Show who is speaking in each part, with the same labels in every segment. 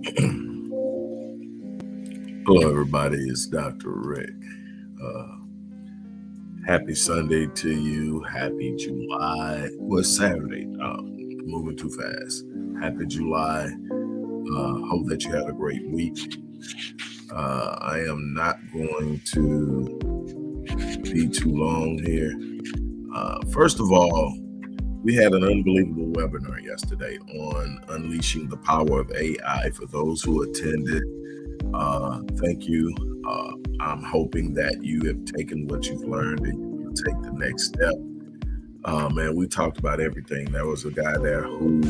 Speaker 1: Hello, everybody. It's Dr. Rick. Uh, Happy Sunday to you. Happy July. Well, it's Saturday. Moving too fast. Happy July. Hope that you had a great week. I am not going to be too long here. First of all, we had an unbelievable webinar yesterday on unleashing the power of AI. For those who attended, thank you. I'm hoping that you have taken what you've learned and you're going to take the next step. Man, we talked about everything. There was a guy there who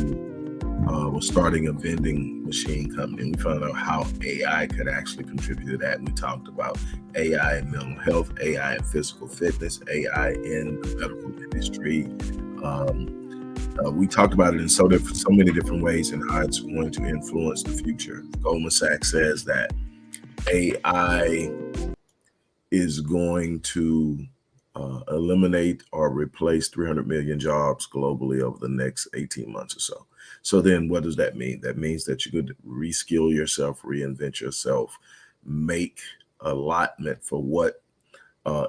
Speaker 1: was starting a vending machine company. We found out how AI could actually contribute to that. We talked about AI in mental health, AI in physical fitness, AI in the medical industry. We talked about it in so many different ways and how it's going to influence the future. Goldman Sachs says that AI is going to eliminate or replace 300 million jobs globally over the next 18 months or so. So then what does that mean? That means that you could reskill yourself, reinvent yourself, make allotment for what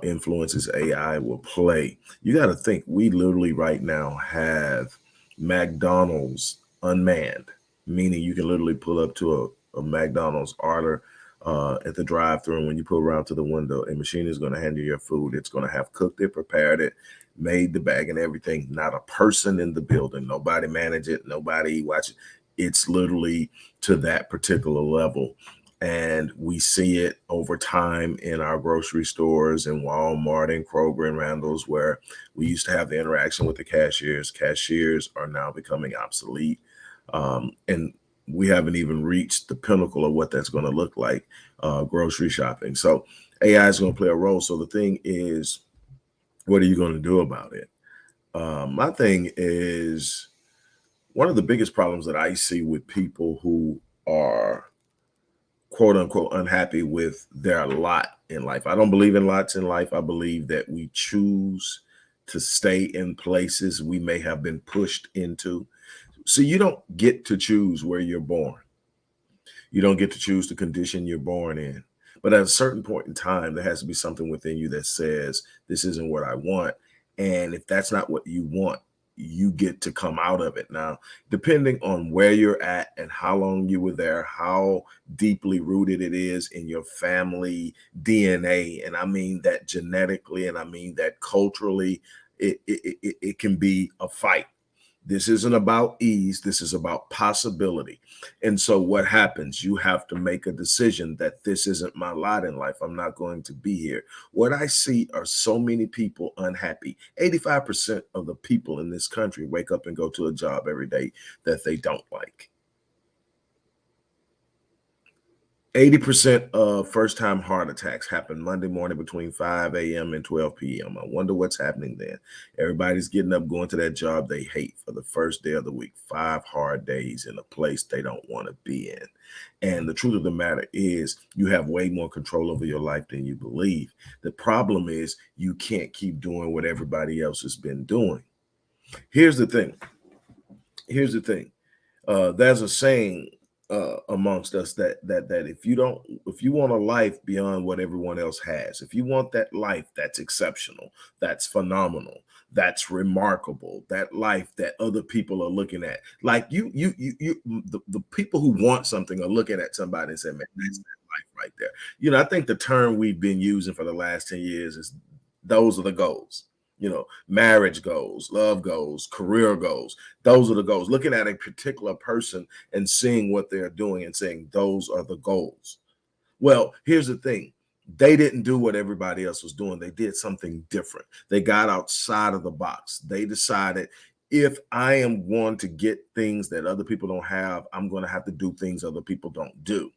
Speaker 1: influences AI will play. You got to think, we literally right now have McDonald's unmanned, meaning you can literally pull up to a McDonald's order at the drive-thru, and when you pull around to the window, a machine is going to hand you your food. It's going to have cooked it, prepared it, made the bag and everything. Not a person in the building. Nobody manage it. Nobody watch it. It's literally to that particular level. And we see it over time in our grocery stores and Walmart and Kroger and Randall's, where we used to have the interaction with the cashiers. Cashiers are now becoming obsolete. And we haven't even reached the pinnacle of what that's going to look like, grocery shopping. So AI is going to play a role. So the thing is, what are you going to do about it? My thing is, one of the biggest problems that I see with people who are quote unquote unhappy with their lot in life. I don't believe in lots in life. I believe that we choose to stay in places we may have been pushed into. So you don't get to choose where you're born. You don't get to choose the condition you're born in. But at a certain point in time, there has to be something within you that says, this isn't what I want. And if that's not what you want, you get to come out of it. Now, depending on where you're at and how long you were there, how deeply rooted it is in your family DNA, and I mean that genetically, and I mean that culturally, it can be a fight. This isn't about ease. This is about possibility. And so what happens? You have to make a decision that this isn't my lot in life. I'm not going to be here. What I see are so many people unhappy. 85% of the people in this country wake up and go to a job every day that they don't like. 80% of first-time heart attacks happen Monday morning between 5 a.m. and 12 p.m. I wonder what's happening then. Everybody's getting up, going to that job they hate for the first day of the week. 5 hard days in a place they don't want to be in. And the truth of the matter is, you have way more control over your life than you believe. The problem is, you can't keep doing what everybody else has been doing. Here's the thing. There's a saying amongst us that if you want a life beyond what everyone else has, if you want that life that's exceptional, that's phenomenal, that's remarkable, that life that other people are looking at, like the people who want something are looking at somebody and say, man, that's that life right there. I think the term we've been using for the last 10 years is, those are the goals. Marriage goals, love goals, career goals. Those are the goals. Looking at a particular person and seeing what they're doing and saying, those are the goals. Well, here's the thing. They didn't do what everybody else was doing. They did something different. They got outside of the box. They decided, if I am going to get things that other people don't have, I'm going to have to do things other people don't do.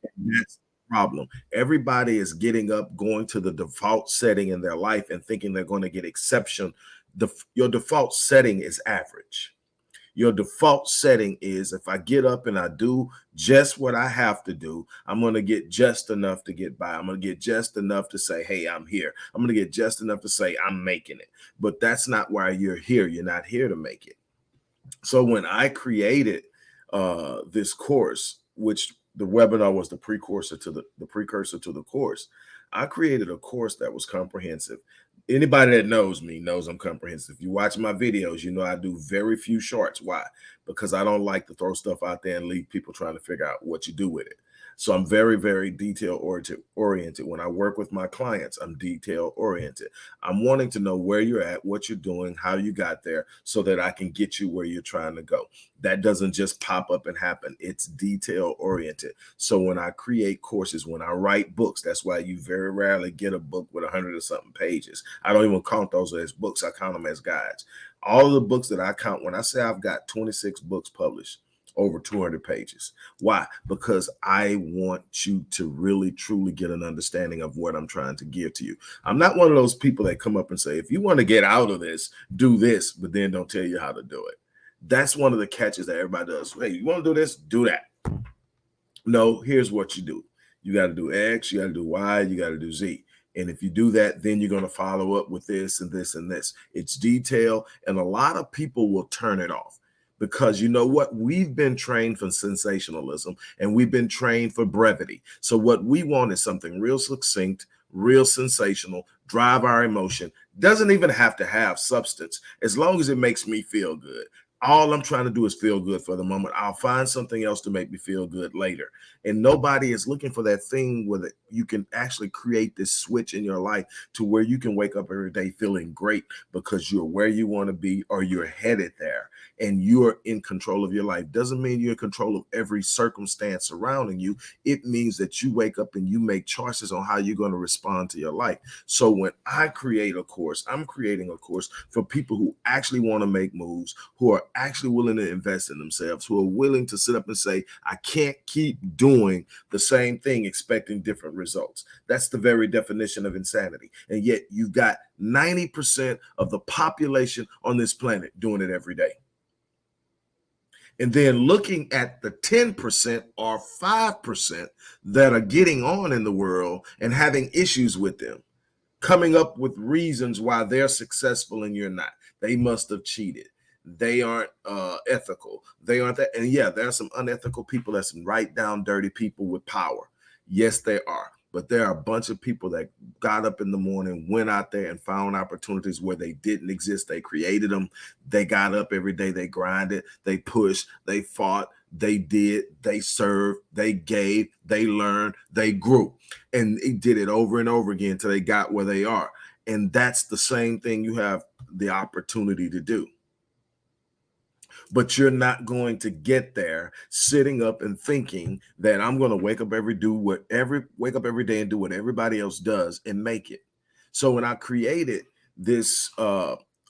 Speaker 1: And that's problem. Everybody is getting up, going to the default setting in their life and thinking they're going to get exception. Your default setting is average. Your default setting is, if I get up and I do just what I have to do, I'm going to get just enough to get by. I'm going to get just enough to say, hey, I'm here. I'm going to get just enough to say I'm making it. But that's not why you're here. You're not here to make it. So when I created this course, which the webinar was the precursor to the course. I created a course that was comprehensive. Anybody that knows me knows I'm comprehensive. If you watch my videos, you know I do very few shorts. Why? Because I don't like to throw stuff out there and leave people trying to figure out what you do with it. So I'm very, very detail oriented. When I work with my clients, I'm detail oriented. I'm wanting to know where you're at, what you're doing, how you got there, so that I can get you where you're trying to go. That doesn't just pop up and happen. It's detail oriented. So when I create courses, when I write books, that's why you very rarely get a book with 100 or something pages. I don't even count those as books. I count them as guides. All of the books that I count, when I say I've got 26 books published, over 200 pages. Why? Because I want you to really, truly get an understanding of what I'm trying to give to you. I'm not one of those people that come up and say, if you want to get out of this, do this, but then don't tell you how to do it. That's one of the catches that everybody does. Hey, you want to do this? Do that. No, here's what you do. You got to do X, you got to do Y, you got to do Z. And if you do that, then you're going to follow up with this and this and this. It's detail, and a lot of people will turn it off. Because you know what? We've been trained for sensationalism and we've been trained for brevity. So what we want is something real succinct, real sensational, drive our emotion. Doesn't even have to have substance as long as it makes me feel good. All I'm trying to do is feel good for the moment. I'll find something else to make me feel good later. And nobody is looking for that thing where you can actually create this switch in your life to where you can wake up every day feeling great because you're where you want to be or you're headed there and you're in control of your life. Doesn't mean you're in control of every circumstance surrounding you. It means that you wake up and you make choices on how you're going to respond to your life. So when I create a course, I'm creating a course for people who actually want to make moves, who are actually willing to invest in themselves, who are willing to sit up and say, I can't keep doing the same thing expecting different results. That's the very definition of insanity. And yet you've got 90% of the population on this planet doing it every day. And then looking at the 10% or 5% that are getting on in the world and having issues with them, coming up with reasons why they're successful and you're not. They must have cheated. They aren't ethical. They aren't that. And yeah, there are some unethical people. There's some right down dirty people with power. Yes, there are. But there are a bunch of people that got up in the morning, went out there and found opportunities where they didn't exist. They created them. They got up every day. They grinded. They pushed. They fought. They did. They served. They gave. They learned. They grew. And they did it over and over again until they got where they are. And that's the same thing you have the opportunity to do. But you're not going to get there sitting up and thinking that I'm going to wake up every day and do what everybody else does and make it. So when I created this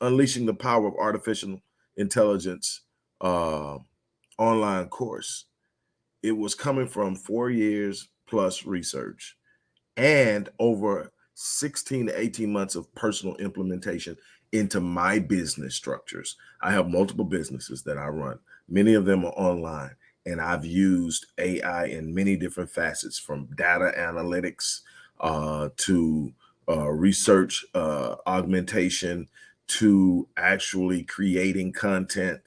Speaker 1: Unleashing the Power of Artificial Intelligence online course, it was coming from 4 years plus research and over 16 to 18 months of personal implementation into my business structures. I have multiple businesses that I run. Many of them are online, and I've used AI in many different facets, from data analytics to research augmentation, to actually creating content,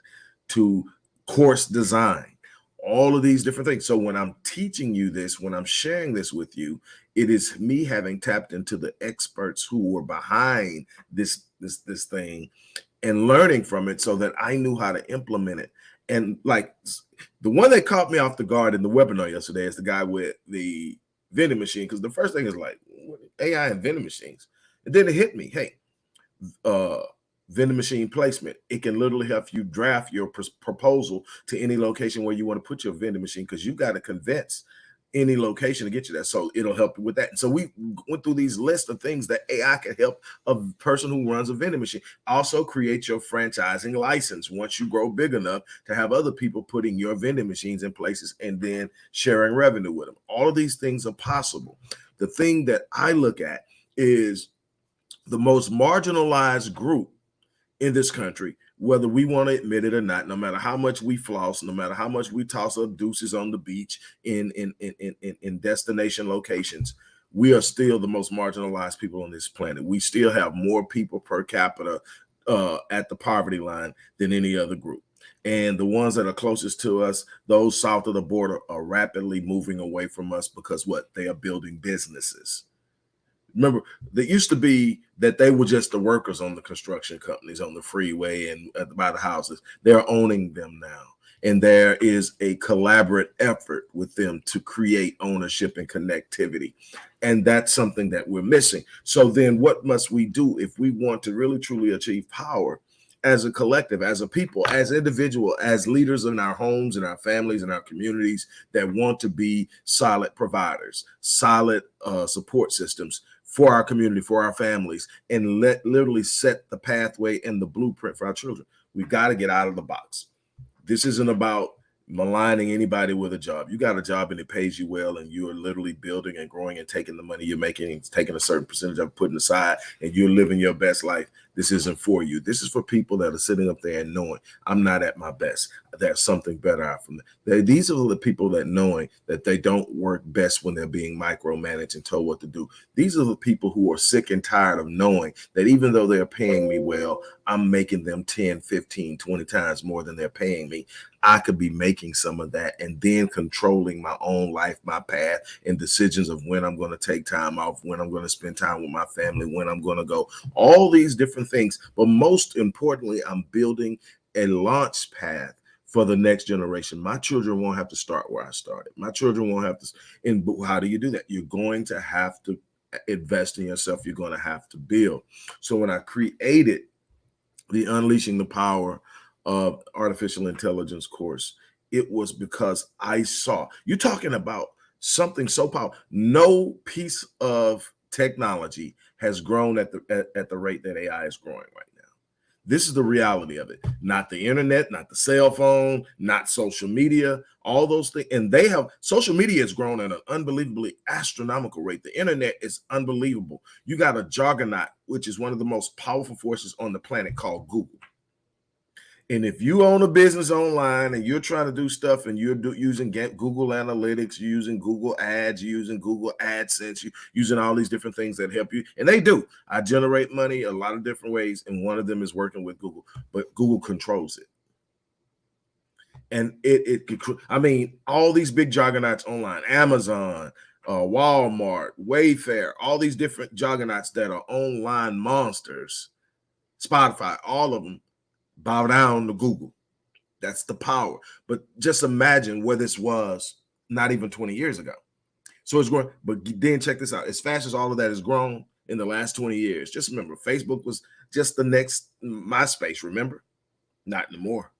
Speaker 1: to course design, all of these different things. So when I'm teaching you this, when I'm sharing this with you, it is me having tapped into the experts who were behind this thing and learning from it so that I knew how to implement it. And like the one that caught me off the guard in the webinar yesterday is the guy with the vending machine. Because the first thing is like, AI and vending machines. And then it hit me, hey, vending machine placement. It can literally help you draft your proposal to any location where you want to put your vending machine, because you got to convince any location to get you there. So it'll help you with that. And so we went through these lists of things that AI can help a person who runs a vending machine. Also create your franchising license once you grow big enough to have other people putting your vending machines in places and then sharing revenue with them. All of these things are possible. The thing that I look at is the most marginalized group in this country, whether we want to admit it or not, no matter how much we floss, no matter how much we toss up deuces on the beach in destination locations, we are still the most marginalized people on this planet. We still have more people per capita at the poverty line than any other group. And the ones that are closest to us, those south of the border, are rapidly moving away from us because what? They are building businesses. Remember, there used to be that they were just the workers on the construction companies on the freeway and by the houses. They're owning them now. And there is a collaborative effort with them to create ownership and connectivity. And that's something that we're missing. So then what must we do if we want to really truly achieve power as a collective, as a people, as individual, as leaders in our homes and our families and our communities that want to be solid providers, solid support systems for our community, for our families, and literally set the pathway and the blueprint for our children? We've got to get out of the box. This isn't about maligning anybody with a job. You got a job and it pays you well, and you are literally building and growing and taking the money you're making and taking a certain percentage of it, putting aside, and you're living your best life. This isn't for you. This is for people that are sitting up there and knowing I'm not at my best. There's something better out from them. These are the people that knowing that they don't work best when they're being micromanaged and told what to do. These are the people who are sick and tired of knowing that even though they're paying me well, I'm making them 10, 15, 20 times more than they're paying me. I could be making some of that and then controlling my own life, my path, and decisions of when I'm going to take time off, when I'm going to spend time with my family, when I'm going to go, all these different things. But most importantly, I'm building a launch path for the next generation. My children won't have to start where I started. My children won't have to. And how do you do that? You're going to have to invest in yourself. You're going to have to build. So when I created the Unleashing the Power of Artificial Intelligence course, it was because I saw, you're talking about something so powerful. No piece of technology has grown at the rate that AI is growing right now. This is the reality of it. Not the internet, not the cell phone, not social media, all those things. And social media has grown at an unbelievably astronomical rate. The internet is unbelievable. You got a juggernaut, which is one of the most powerful forces on the planet, called Google. And if you own a business online and you're trying to do stuff and you're using Google Analytics, you're using Google Ads, you're using Google AdSense, you're using all these different things that help you, and they do. I generate money a lot of different ways, and one of them is working with Google, but Google controls it. And I mean, all these big juggernauts online, Amazon, Walmart, Wayfair, all these different juggernauts that are online monsters, Spotify, all of them bow down to Google. That's the power. But just imagine where this was not even 20 years ago. So it's growing. But then check this out. As fast as all of that has grown in the last 20 years, just remember, Facebook was just the next MySpace, remember? Not anymore.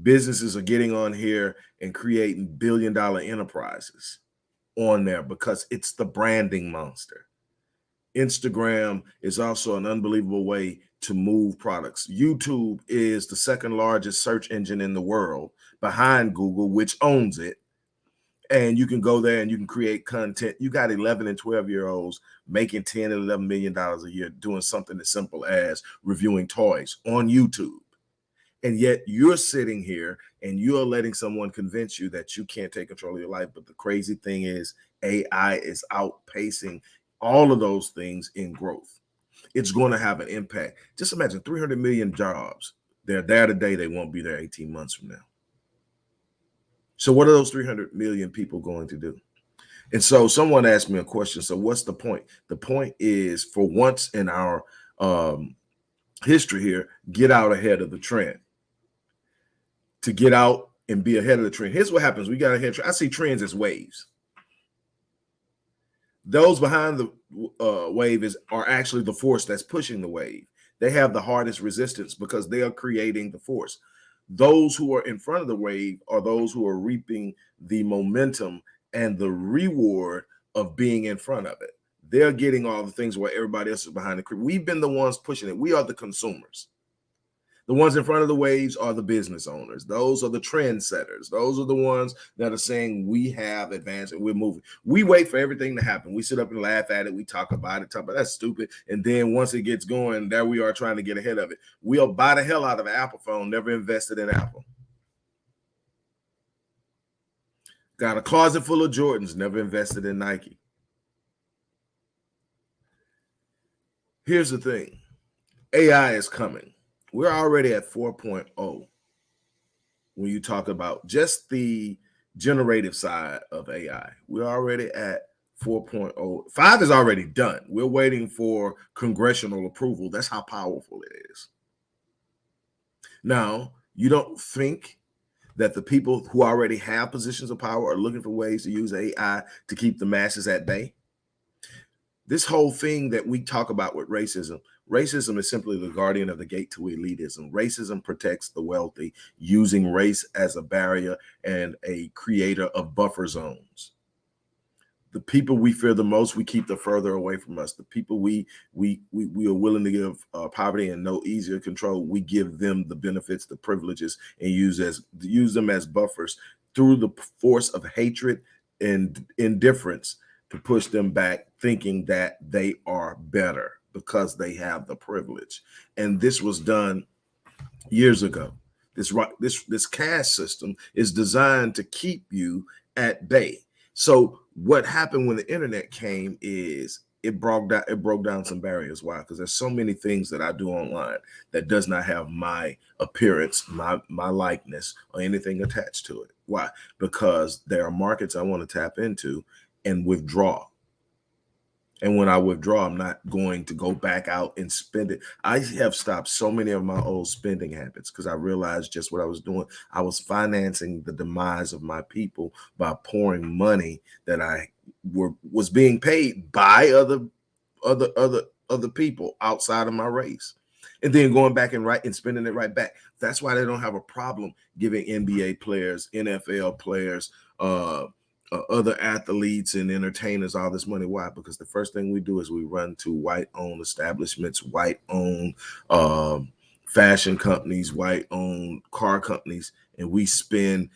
Speaker 1: Businesses are getting on here and creating billion-dollar enterprises on there because it's the branding monster. Instagram is also an unbelievable way to move products. YouTube is the second largest search engine in the world behind Google, which owns it. And you can go there and you can create content. You got 11 and 12-year-olds making $10 and $11 million a year doing something as simple as reviewing toys on YouTube. And yet you're sitting here and you're letting someone convince you that you can't take control of your life. But the crazy thing is AI is outpacing all of those things in growth. It's going to have an impact. Just imagine 300 million jobs. They're there today. They won't be there 18 months from now. So what are those 300 million people going to do? And so someone asked me a question. So what's the point? The point is, for once in our history here, get out ahead of the trend. To get out and be ahead of the trend. Here's what happens. We got ahead. I see trends as waves. Those behind the wave are actually the force that's pushing the wave. They have the hardest resistance because they are creating the force. Those who are in front of the wave are those who are reaping the momentum and the reward of being in front of it. They're getting all the things while everybody else is behind the curve. We've been the ones pushing it. We are the consumers. The ones in front of the waves are the business owners. Those are the trendsetters. Those are the ones that are saying we have advanced and we're moving. We wait for everything to happen. We sit up and laugh at it. We talk about it, that's stupid. And then once it gets going, there we are trying to get ahead of it. We'll buy the hell out of an Apple phone, never invested in Apple. Got a closet full of Jordans, never invested in Nike. Here's the thing. AI is coming. We're already at 4.0. when you talk about just the generative side of AI. We're already at 4.0. 5 is already done. We're waiting for congressional approval. That's how powerful it is. Now, you don't think that the people who already have positions of power are looking for ways to use AI to keep the masses at bay? This whole thing that we talk about with racism is simply the guardian of the gate to elitism. Racism protects the wealthy, using race as a barrier and a creator of buffer zones. The people we fear the most, we keep the further away from us. The people we are willing to give poverty and no easier control, we give them the benefits, the privileges, and use them as buffers through the force of hatred and indifference to push them back, thinking that they are better because they have the privilege. And this was done years ago. This caste system is designed to keep you at bay. So what happened when the internet came is it broke down some barriers. Why? Because there's so many things that I do online that does not have my appearance, my likeness, or anything attached to it. Why? Because there are markets I want to tap into and withdraw. And when I withdraw, I'm not going to go back out and spend it. I have stopped so many of my old spending habits because I realized just what I was doing. I was financing the demise of my people by pouring money that was being paid by other people outside of my race, and then going back and spending it right back. That's why they don't have a problem giving NBA players, NFL players, other athletes and entertainers all this money. Why? Because the first thing we do is we run to white-owned establishments, white-owned fashion companies, white-owned car companies, and we spend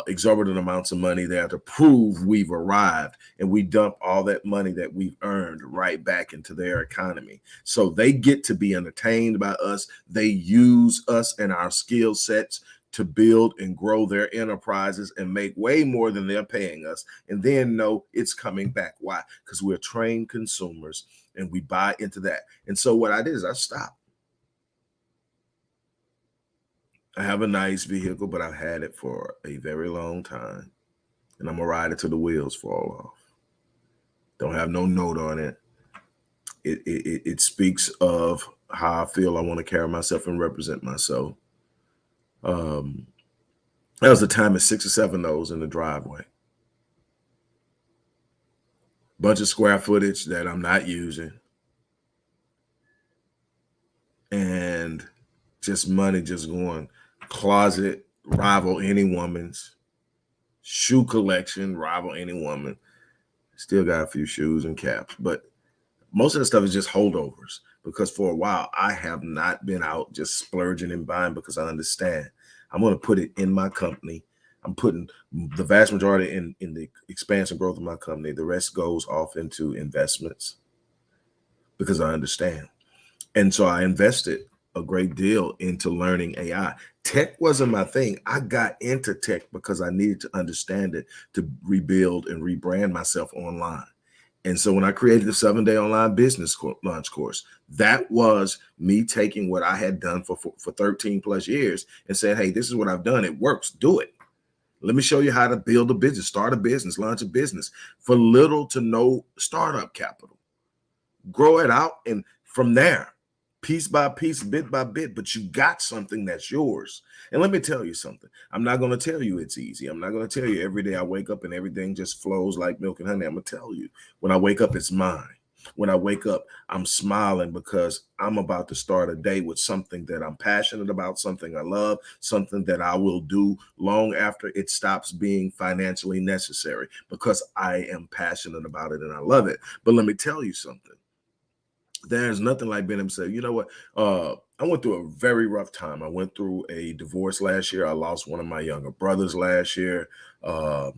Speaker 1: exorbitant amounts of money there to prove we've arrived, and we dump all that money that we've earned right back into their economy. So they get to be entertained by us. They use us and our skill sets to build and grow their enterprises and make way more than they're paying us, and then know it's coming back. Why? Because we're trained consumers and we buy into that. And so what I did is I stopped. I have a nice vehicle, but I've had it for a very long time, and I'm gonna ride it till the wheels fall off. Don't have no note on it. It speaks of how I feel I want to carry myself and represent myself. There was a time of 6 or 7 of those in the driveway. Bunch of square footage that I'm not using. And just money just going. Closet, rival any woman's. Shoe collection, rival any woman. Still got a few shoes and caps. But most of the stuff is just holdovers. Because for a while, I have not been out just splurging and buying because I understand. I'm going to put it in my company. I'm putting the vast majority in the expansion growth of my company. The rest goes off into investments because I understand. And so I invested a great deal into learning AI. Tech wasn't my thing. I got into tech because I needed to understand it to rebuild and rebrand myself online. And so when I created the 7-day online business launch course, that was me taking what I had done for 13 plus years and saying, hey, this is what I've done. It works. Do it. Let me show you how to build a business, start a business, launch a business for little to no startup capital. Grow it out, and from there, piece by piece, bit by bit, but you got something that's yours. And let me tell you something. I'm not going to tell you it's easy. I'm not going to tell you every day I wake up and everything just flows like milk and honey. I'm going to tell you when I wake up, it's mine. When I wake up, I'm smiling because I'm about to start a day with something that I'm passionate about, something I love, something that I will do long after it stops being financially necessary because I am passionate about it and I love it. But let me tell you something. There's nothing like being able to say, you know what? I went through a very rough time. I went through a divorce last year. I lost one of my younger brothers last year. A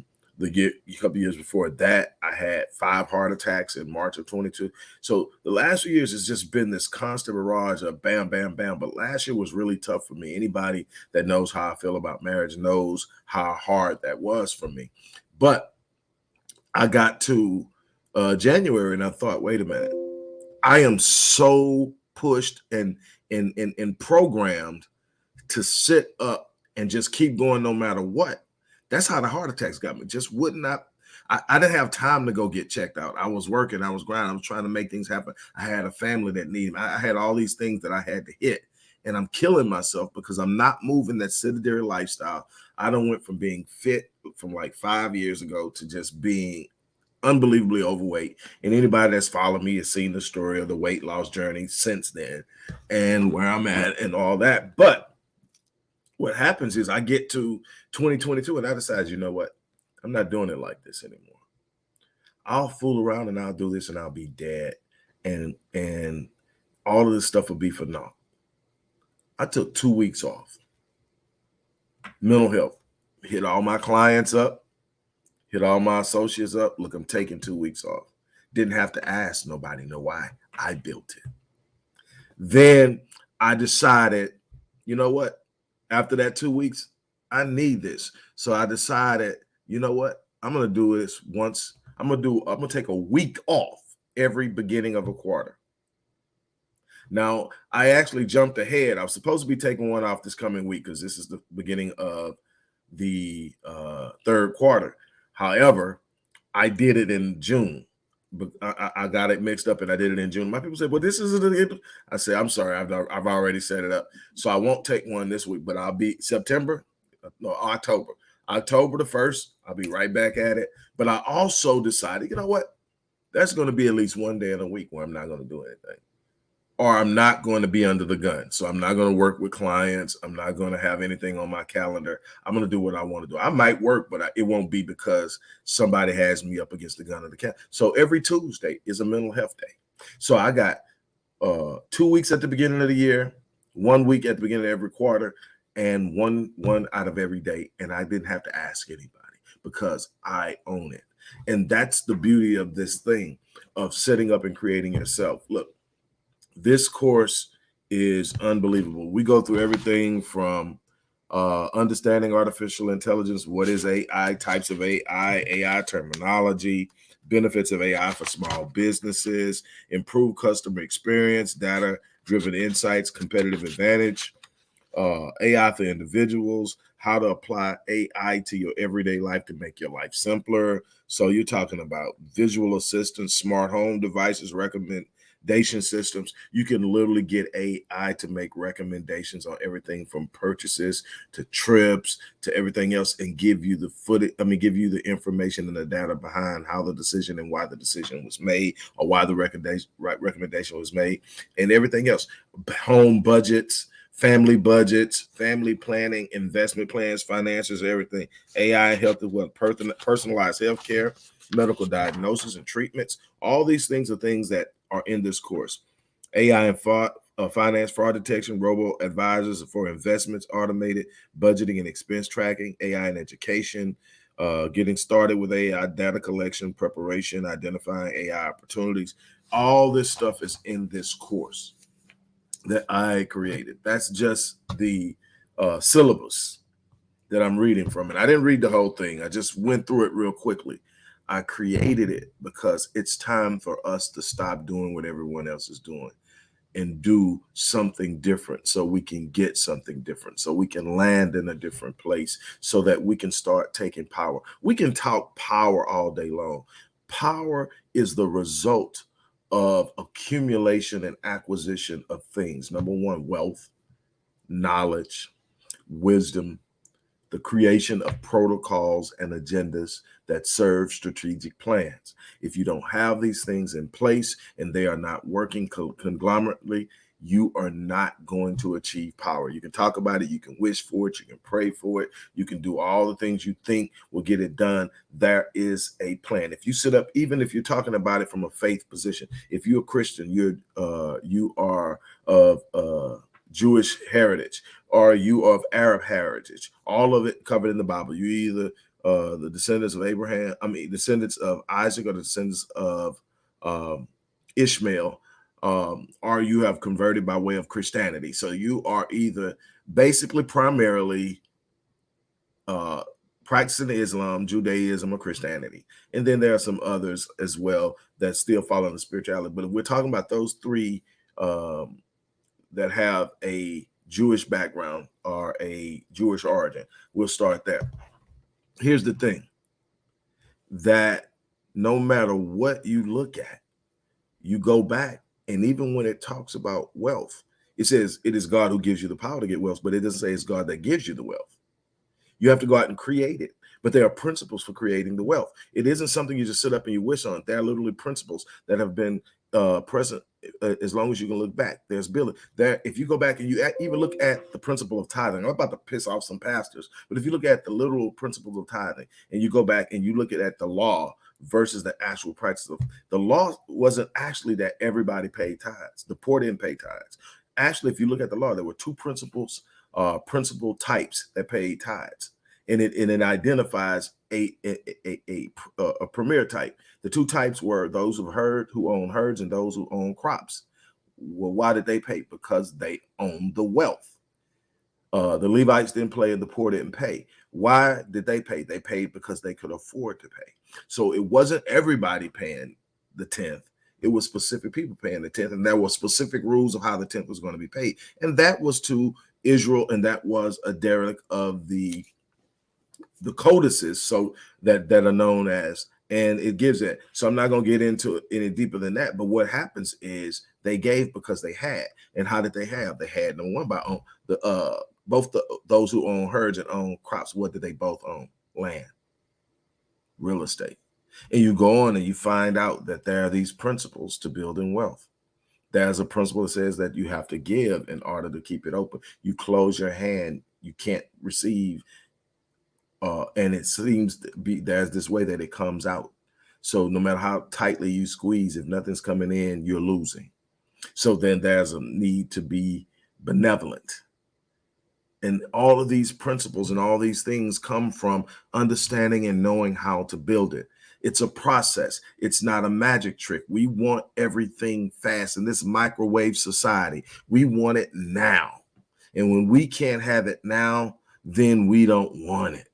Speaker 1: couple years before that, I had 5 heart attacks in March of 22. So the last few years has just been this constant barrage of bam, bam, bam. But last year was really tough for me. Anybody that knows how I feel about marriage knows how hard that was for me. But I got to January and I thought, wait a minute. I am so pushed and programmed to sit up and just keep going no matter what. That's how the heart attacks got me. Just would not. I didn't have time to go get checked out. I was working, I was grinding, I was trying to make things happen. I had a family that needed me. I had all these things that I had to hit, and I'm killing myself because I'm not moving that sedentary lifestyle. I done went from being fit from like 5 years ago to just being unbelievably overweight. And anybody that's followed me has seen the story of the weight loss journey since then and where I'm at and all that. But what happens is I get to 2022 and I decide, you know what? I'm not doing it like this anymore. I'll fool around and I'll do this and I'll be dead. And all of this stuff will be for naught. I took 2 weeks off. Mental health. Hit all my clients up, hit all my associates up. Look, I'm taking 2 weeks off. Didn't have to ask nobody, know why. I built it. Then I decided, you know what? After that 2 weeks, I need this. So I decided, you know what? I'm going to do this once. I'm going to take a week off every beginning of a quarter. Now, I actually jumped ahead. I was supposed to be taking one off this coming week because this is the beginning of the third quarter. However, I did it in June. But I got it mixed up and I did it in June. My people say, well, this isn't it. I say, I'm sorry, I've already set it up. So I won't take one this week, but I'll be October the 1st. I'll be right back at it. But I also decided, you know what? That's going to be at least one day in a week where I'm not going to do anything. Or I'm not going to be under the gun. So I'm not going to work with clients. I'm not going to have anything on my calendar. I'm going to do what I want to do. I might work, but it won't be because somebody has me up against the gun of the cat. So every Tuesday is a mental health day. So I got 2 weeks at the beginning of the year, 1 week at the beginning of every quarter, and one out of every day. And I didn't have to ask anybody because I own it. And that's the beauty of this thing of setting up and creating yourself. Look, this course is unbelievable. We go through everything from understanding artificial intelligence, what is AI, types of AI terminology, benefits of AI for small businesses, improved customer experience, data-driven insights, competitive advantage, AI for individuals, how to apply AI to your everyday life to make your life simpler. So you're talking about visual assistants, smart home devices, recommendation systems. You can literally get AI to make recommendations on everything from purchases to trips to everything else and give you give you the information and the data behind how the decision and why the decision was made or why the recommendation was made and everything else. Home budgets, family budgets, family planning, investment plans, finances, everything. AI, health as well, personalized healthcare, medical diagnosis and treatments. All these things are things that are in this course. AI and finance fraud detection, robo advisors for investments, automated budgeting and expense tracking, AI in education, getting started with AI, data collection, preparation, identifying AI opportunities. All this stuff is in this course that I created. That's just the syllabus that I'm reading from it. I didn't read the whole thing. I just went through it real quickly. I created it because it's time for us to stop doing what everyone else is doing and do something different so we can get something different, so we can land in a different place, so that we can start taking power. We can talk power all day long. Power is the result of accumulation and acquisition of things. Number one, wealth, knowledge, wisdom, the creation of protocols and agendas that serve strategic plans. If you don't have these things in place and they are not working conglomerately, you are not going to achieve power. You can talk about it, you can wish for it, you can pray for it, you can do all the things you think will get it done. There is a plan. If you sit up, even if you're talking about it from a faith position, if you're a Christian, you are of Jewish heritage, or you of Arab heritage, all of it covered in the Bible. You either the descendants of Abraham, descendants of Isaac, or the descendants of Ishmael, or you have converted by way of Christianity. So you are either basically primarily practicing Islam, Judaism, or Christianity. And then there are some others as well that still follow the spirituality. But if we're talking about those three that have a Jewish background or a Jewish origin. We'll start there. Here's the thing, that no matter what you look at, you go back, and even when it talks about wealth, it says it is God who gives you the power to get wealth, but it doesn't say it's God that gives you the wealth. You have to go out and create it. But there are principles for creating the wealth. It isn't something you just sit up and you wish on. There are literally principles that have been present as long as you can look back. There's ability there. If you go back and you even look at the principle of tithing, I'm about to piss off some pastors, but if you look at the literal principles of tithing and you go back and you look at the law versus the actual practice of the law, wasn't actually that everybody paid tithes. The poor didn't pay tithes. Actually, if you look at the law, there were two principal types that paid tithes, and it identifies a premier type. The two types were those who own herds and those who own crops. Well, why did they pay? Because they owned the wealth. The Levites didn't pay and the poor didn't pay. Why did they pay? They paid because they could afford to pay. So it wasn't everybody paying the 10th. It was specific people paying the 10th, and there were specific rules of how the 10th was going to be paid. And that was to Israel, and that was a derelict of the codices, so that are known as, and it gives it. So I'm not going to get into it any deeper than that. But what happens is they gave because they had. And how did they have? They had, number one, by own those who own herds and own crops. What did they both own? Land, real estate. And you go on and you find out that there are these principles to building wealth. There's a principle that says that you have to give in order to keep it open. You close your hand, you can't receive. And it seems to be there's this way that it comes out. So no matter how tightly you squeeze, if nothing's coming in, you're losing. So then there's a need to be benevolent. And all of these principles and all these things come from understanding and knowing how to build it. It's a process. It's not a magic trick. We want everything fast in this microwave society. We want it now. And when we can't have it now, then we don't want it.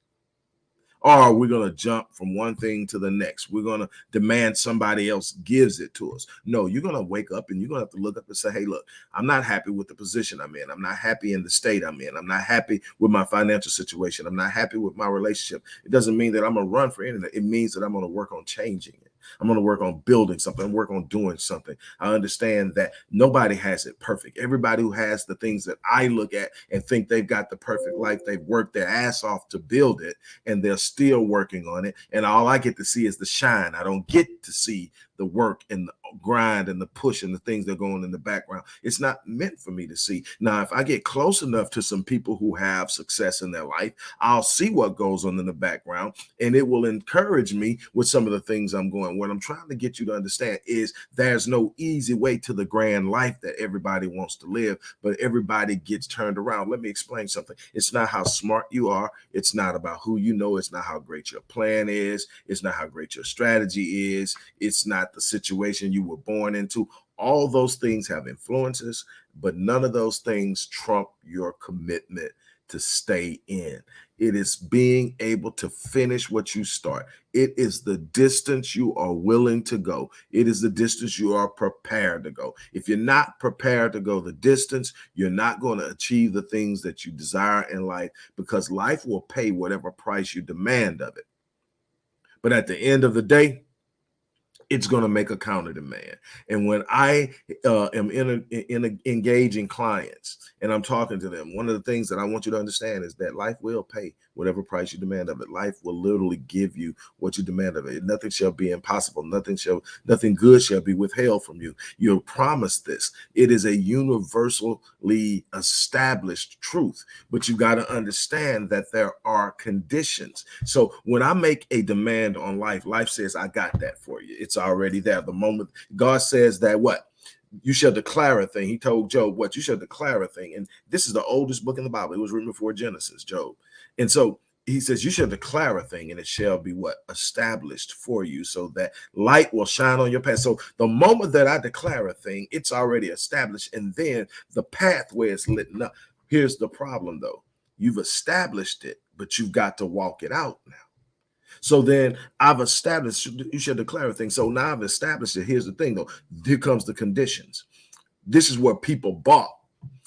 Speaker 1: Or we're going to jump from one thing to the next. We're going to demand somebody else gives it to us. No, you're going to wake up and you're going to have to look up and say, hey, look, I'm not happy with the position I'm in. I'm not happy in the state I'm in. I'm not happy with my financial situation. I'm not happy with my relationship. It doesn't mean that I'm going to run for anything. It means that I'm going to work on changing it. I'm going to work on building something, work on doing something. I understand that nobody has it perfect. Everybody who has the things that I look at and think they've got the perfect life, they've worked their ass off to build it, and they're still working on it. And all I get to see is the shine. I don't get to see the work and the grind and the push and the things that are going in the background. It's not meant for me to see. Now, if I get close enough to some people who have success in their life, I'll see what goes on in the background, and it will encourage me with some of the things I'm going. What I'm trying to get you to understand is there's no easy way to the grand life that everybody wants to live, but everybody gets turned around. Let me explain something. It's not how smart you are. It's not about who you know. It's not how great your plan is. It's not how great your strategy is. It's not the situation you were born into. All those things have influences, but none of those things trump your commitment to stay in. It is being able to finish what you start. It is the distance you are willing to go. It is the distance you are prepared to go. If you're not prepared to go the distance, you're not going to achieve the things that you desire in life, because life will pay whatever price you demand of it. But at the end of the day, it's going to make a counter demand. And when I am engaging clients and I'm talking to them, one of the things that I want you to understand is that life will pay whatever price you demand of it. Life will literally give you what you demand of it. Nothing shall be impossible. Nothing good shall be withheld from you. You're promised this. It is a universally established truth, but you got to understand that there are conditions. So when I make a demand on life, life says, I got that for you. It's already there. The moment God says that, what? You shall declare a thing. He told Job, what? You shall declare a thing. And this is the oldest book in the Bible. It was written before Genesis, Job. And so he says, you shall declare a thing, and it shall be what? Established for you, so that light will shine on your path. So the moment that I declare a thing, it's already established. And then the pathway is lit up. Here's the problem, though. You've established it, but you've got to walk it out now. So then I've established, you should declare a thing. So now I've established it. Here's the thing, though. Here comes the conditions. This is what people bought.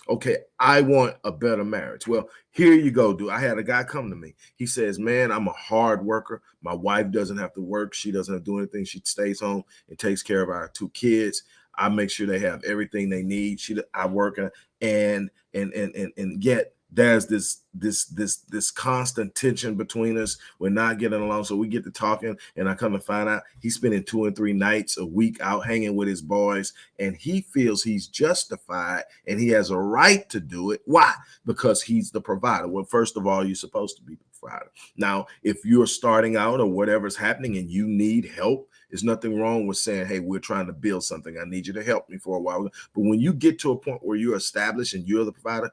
Speaker 1: Okay, I want a better marriage. Well, here you go, dude. I had a guy come to me. He says, man, I'm a hard worker. My wife doesn't have to work. She doesn't have to do anything. She stays home and takes care of our two kids. I make sure they have everything they need. I work and yet there's this constant tension between us. We're not getting along. So we get to talking, and I come to find out he's spending 2 and 3 nights a week out hanging with his boys, and he feels he's justified and he has a right to do it. Why? Because he's the provider. Well, first of all, you're supposed to be the provider. Now, if you're starting out or whatever's happening and you need help, there's nothing wrong with saying, hey, we're trying to build something. I need you to help me for a while. But when you get to a point where you're established and you're the provider,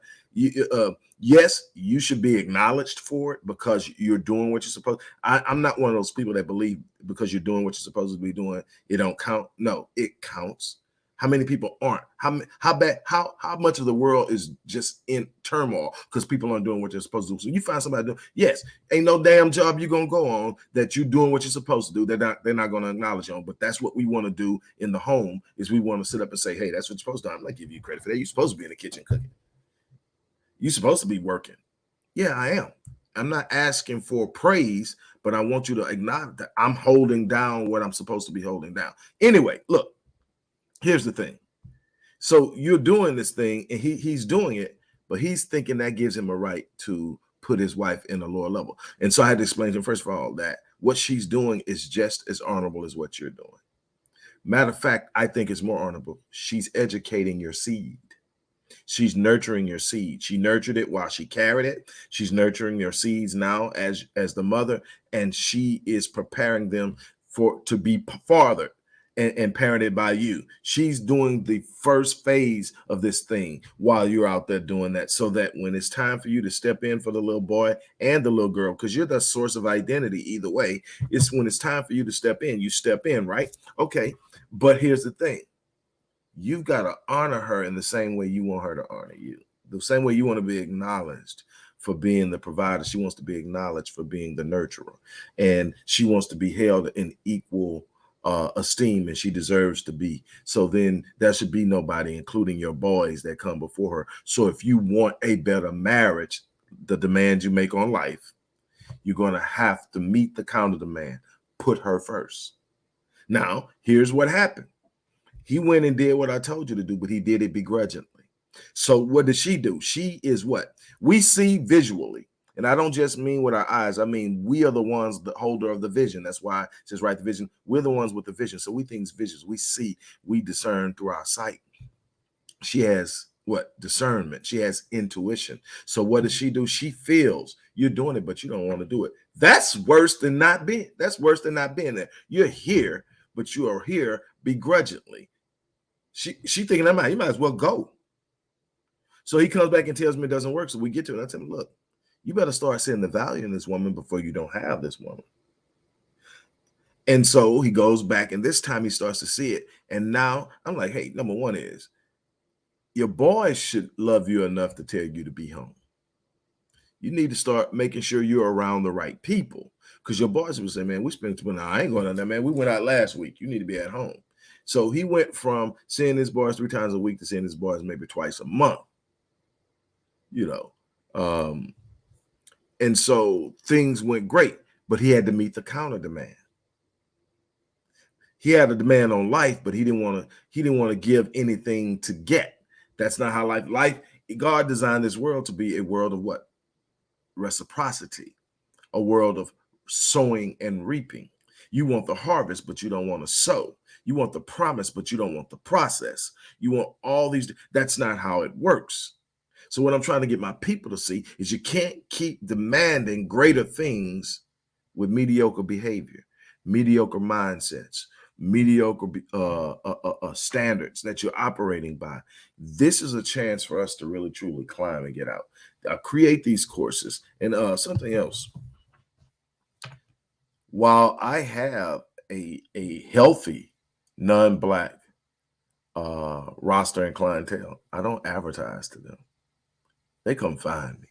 Speaker 1: yes, you should be acknowledged for it because you're doing what you're supposed. I'm not one of those people that believe because you're doing what you're supposed to be doing, it don't count. No, it counts. How many people aren't? How much of the world is just in turmoil because people aren't doing what they're supposed to do? So you find somebody doing, yes, ain't no damn job you're gonna go on that you're doing what you're supposed to do. They're not gonna acknowledge you on. But that's what we want to do in the home is we want to sit up and say, hey, that's what you're supposed to do. I'm not giving you credit for that. You're supposed to be in the kitchen cooking. You're supposed to be working. Yeah, I am. I'm not asking for praise, but I want you to acknowledge that I'm holding down what I'm supposed to be holding down. Anyway, look, here's the thing. So you're doing this thing, and he's doing it, but he's thinking that gives him a right to put his wife in a lower level. And so I had to explain to him, first of all, that what she's doing is just as honorable as what you're doing. Matter of fact, I think it's more honorable. She's educating your seed. She's nurturing your seed. She nurtured it while she carried it. She's nurturing your seeds now as the mother, and she is preparing them to be fathered and parented by you. She's doing the first phase of this thing while you're out there doing that, so that when it's time for you to step in for the little boy and the little girl, because you're the source of identity either way, it's when it's time for you to step in, you step in, right? Okay, but here's the thing. You've got to honor her in the same way you want her to honor you. The same way you want to be acknowledged for being the provider, she wants to be acknowledged for being the nurturer. And she wants to be held in equal esteem, and she deserves to be. So then there should be nobody, including your boys, that come before her. So if you want a better marriage, the demands you make on life, you're going to have to meet the counter demand. Put her first. Now, here's what happened. He went and did what I told you to do, but he did it begrudgingly. So what did she do? She is what we see visually. And I don't just mean with our eyes. I mean, we are the ones, the holder of the vision. That's why it says, right, the vision. We're the ones with the vision. So we think visions. We see, we discern through our sight. She has what? Discernment. She has intuition. So what does she do? She feels you're doing it, but you don't want to do it. That's worse than not being. That's worse than not being there. You're here, but you are here begrudgingly. She thinking, you might as well go. So he comes back and tells me it doesn't work. So we get to it. I tell him, look, you better start seeing the value in this woman before you don't have this woman. And so he goes back, and this time he starts to see it. And now I'm like, hey, number one is your boys should love you enough to tell you to be home. You need to start making sure you're around the right people, because your boys will say, man, we spent too much. I ain't going on that, man. We went out last week. You need to be at home. So he went from seeing his boys 3 times a week to seeing his boys maybe twice a month, and so things went great, but he had to meet the counter demand. He had a demand on life, but he didn't want to give anything to get. That's not how life, God designed this world to be a world of what? Reciprocity, a world of sowing and reaping. You want the harvest, but you don't want to sow. You want the promise, but you don't want the process. You want all these. That's not how it works. So what I'm trying to get my people to see is you can't keep demanding greater things with mediocre behavior, mediocre mindsets, mediocre standards that you're operating by. This is a chance for us to really truly climb and get out. Create these courses. And something else. While I have a healthy non-Black roster and clientele, I don't advertise to them. They come find me.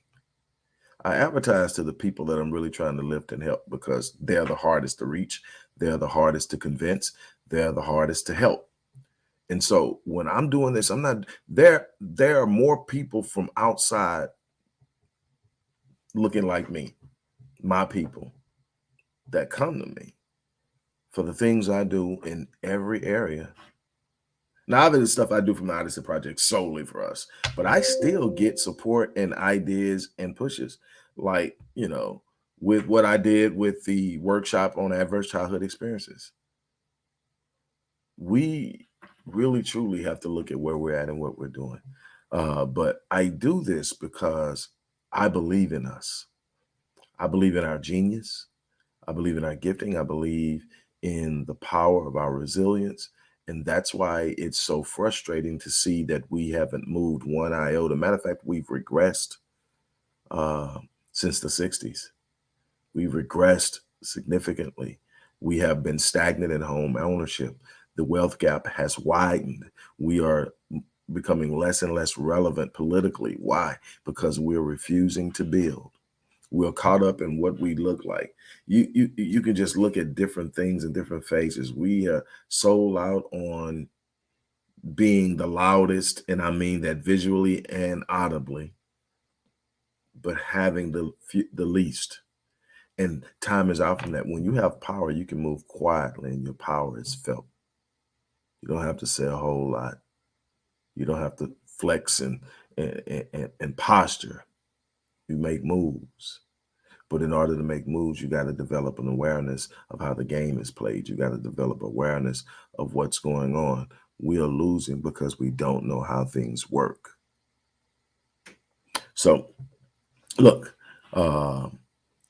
Speaker 1: I advertise to the people that I'm really trying to lift and help, because they're the hardest to reach. They're the hardest to convince. They're the hardest to help. And so when I'm doing this, I'm not there. There are more people from outside looking like me, my people, that come to me for the things I do in every area. Now, other stuff I do from the Odyssey Project solely for us, but I still get support and ideas and pushes. Like, with what I did with the workshop on adverse childhood experiences, we really truly have to look at where we're at and what we're doing. But I do this because I believe in us. I believe in our genius. I believe in our gifting. I believe in the power of our resilience. And that's why it's so frustrating to see that we haven't moved one iota. Matter of fact, we've regressed uh, since the 60s. We've regressed significantly. We have been stagnant in home ownership. The wealth gap has widened. We are becoming less and less relevant politically. Why? Because we're refusing to build. We're caught up in what we look like. You can just look at different things in different phases. We are sold out on being the loudest, and I mean that visually and audibly, but having the least. And time is out from that. When you have power, you can move quietly, and your power is felt. You don't have to say a whole lot. You don't have to flex and posture. You make moves. But in order to make moves, you got to develop an awareness of how the game is played. You got to develop awareness of what's going on. We are losing because we don't know how things work. So, look, uh,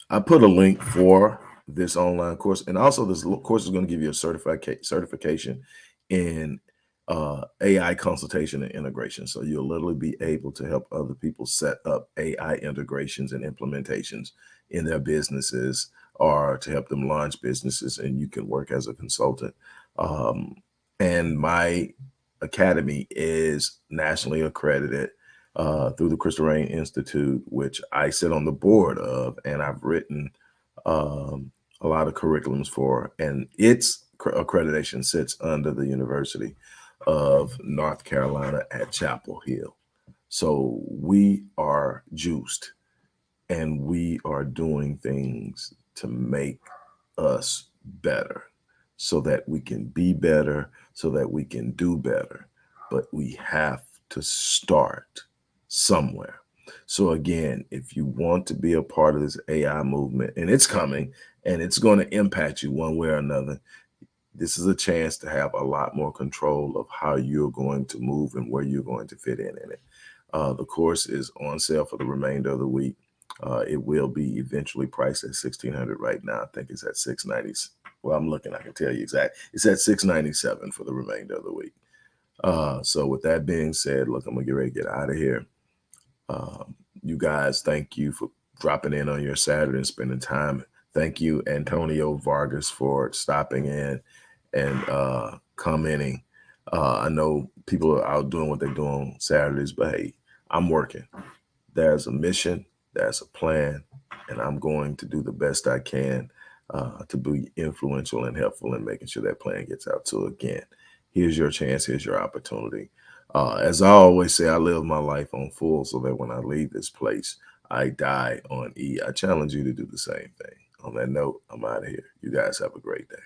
Speaker 1: I put a link for this online course, and also this course is going to give you a certification in AI consultation and integration. So you'll literally be able to help other people set up AI integrations and implementations in their businesses, or to help them launch businesses, and you can work as a consultant. Um, and my academy is nationally accredited through the Crystal Rain Institute, which I sit on the board of, and I've written a lot of curriculums for, and its accreditation sits under the University of North Carolina at Chapel Hill. So we are juiced, and we are doing things to make us better so that we can be better, so that we can do better. But we have to start somewhere. So, again, if you want to be a part of this AI movement, and it's coming and it's going to impact you one way or another, this is a chance to have a lot more control of how you're going to move and where you're going to fit in it. The course is on sale for the remainder of the week. It will be eventually priced at $1,600 right now. I think it's at $690. Well, I'm looking. I can tell you exact. It's at $697 for the remainder of the week. So with that being said, look, I'm gonna get ready to get out of here. You guys, thank you for dropping in on your Saturday and spending time. Thank you, Antonio Vargas, for stopping in and commenting. I know people are out doing what they're doing on Saturdays, but hey, I'm working. There's a mission, there's a plan, and I'm going to do the best I can to be influential and helpful in making sure that plan gets out. So again, here's your chance, here's your opportunity. As I always say, I live my life on full so that when I leave this place, I die on E. I challenge you to do the same thing. On that note, I'm out of here. You guys have a great day.